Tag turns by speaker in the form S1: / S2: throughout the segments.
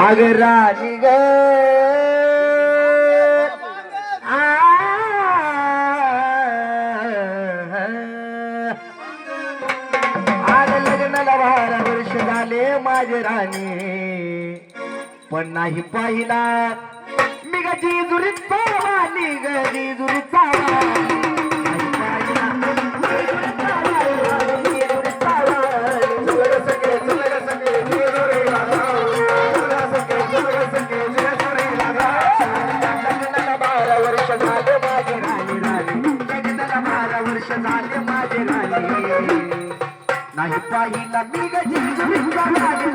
S1: आगरानी ग आग लग्नाला 12 वर्ष झाले माझे राणी पण नाही पाहिला मी ग जेजुरीचा वाणी ग जेजुरीचा नाही पाहिला मी ग जेजुरीचा वाणी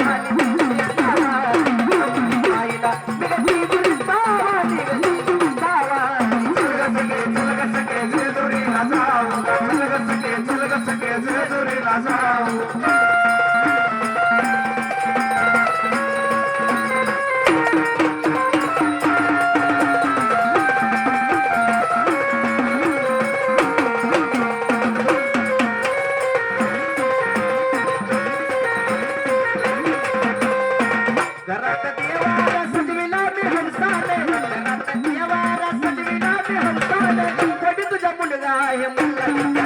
S1: पाहिला मी ग जेजुरीचा वाणी जेजुरीचा वाणी जेजुरीला जाऊ जेजुरीला जाऊ घरात देवारा सजविला मी हंसाने घरात देवारा सजविला मी हंसाने कोटी तुझा मुलगा आहे मुलारीचा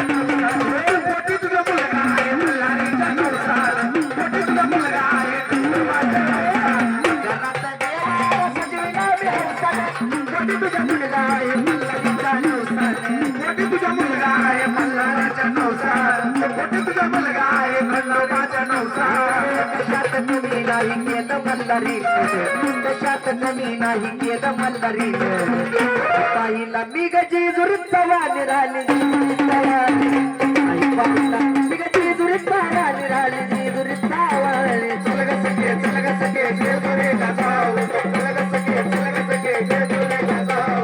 S1: कोटी तुझा मुलगा आहे मुलारीचा नवसार कोटी तुझा मुलगा आहे घरात देवारा सजविला मी हंसाने कोटी तुझा मुलगा आहे मुलारीचा नवसार कोटी तुझा मुलगा आहे मुलारीचा नवसार कोटी तुझा मुलगा आहे मुलारीचा नवसार कशात कमी नाही केलं मल्हारी कशात कमी नाही केलं मल्हारी पाहिला मी ग जेजुरीचा वाणी राणी पाहिला मी ग जेजुरीचा वाणी राणी जेजुरीचा वाणी चल ग सखे जेजुरीला जाऊ चल ग सखे जेजुरीला जाऊ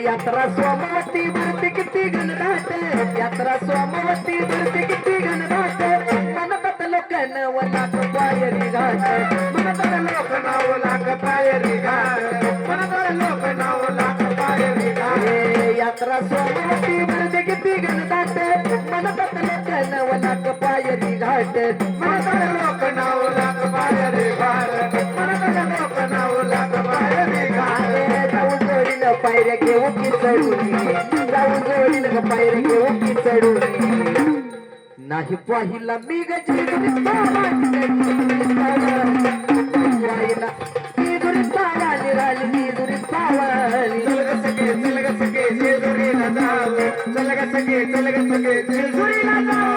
S1: यात्रा सोमवती भरती किती घनदाट यात्रा सोमवती भरती किती घनदाट मनपत लोक नवलाख पायरी घाट मनपत लोक नवलाख पायरी घाट मनपत लोक नवलाख पायरी घाट यात्रा सोमवती भरती किती घनदाट मनपत लोक नवलाख पायरी घाट मनपत लोक नवलाख पायरी घाट मनपत लोक नवलाख पायरी घाट पायऱ्या घेऊ की चढून जाऊ जोडीन ग पायऱ्या घेऊ की चढून नाही पाहिला मी ग जेजुरीचा वाणी पाहिला जेजुरीचा वाणी राणी जेजुरीचा वाणी चल ग सखे जेजुरीला जाऊ चल ग सखे जेजुरीला जाऊ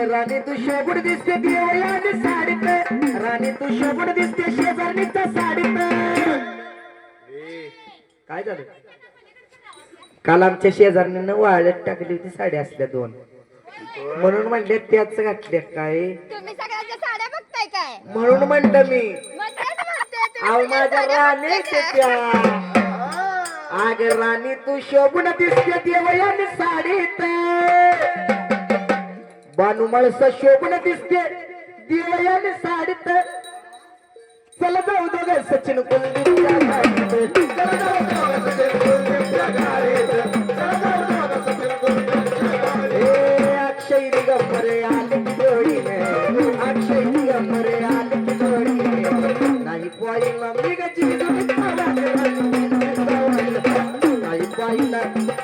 S1: राणी तू शोभून दिसते देवयाने साडीत राणी तू शोभून दिसते शेजारणीच्या साडीत काय झालं काल आमच्या शेजारणीनं वाळत टाकली होती साडी असल्या 2 म्हणून म्हणले त्याच घातल्या काय
S2: तुम्ही सगळ्यांच्या साड्या बघताय काय
S1: म्हणून म्हणलं मी
S2: मग तेच म्हणते तुम्ही
S1: आव
S2: सगळ्या
S1: माझ्या
S2: साड्या
S1: राणी
S2: बघताय काय?
S1: आग राणी तू शोभून दिसते देवयाने साडीत बानू मळस शोभून दिसते देवयाने साडीत चला जाऊ दोघ सचिन कुलदीपच्या गाडीत चला जाऊ दोघं सचिन कुलदीपच्या गाडीत चला जाऊ दोघं सचिन कुलदीपच्या गाडीत अक्षय दिगंबरे आले की जोडीने अक्षय दिगंबरे आले की जोडीने नाही पाहिला मी ग जेजुरीचा वाणी नाही पाहिला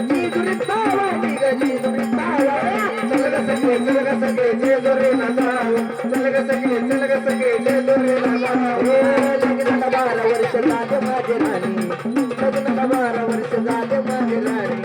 S1: जेजुरीचा वाणी ग जेजुरीचा वाणी चल ग सखे जेजुरीला जाऊ चल ग सखे जेजुरीला जाऊ लग्नाला 12 वर्ष झाले माझे राणी लग्नाला 12 वर्ष झाले माझे राणी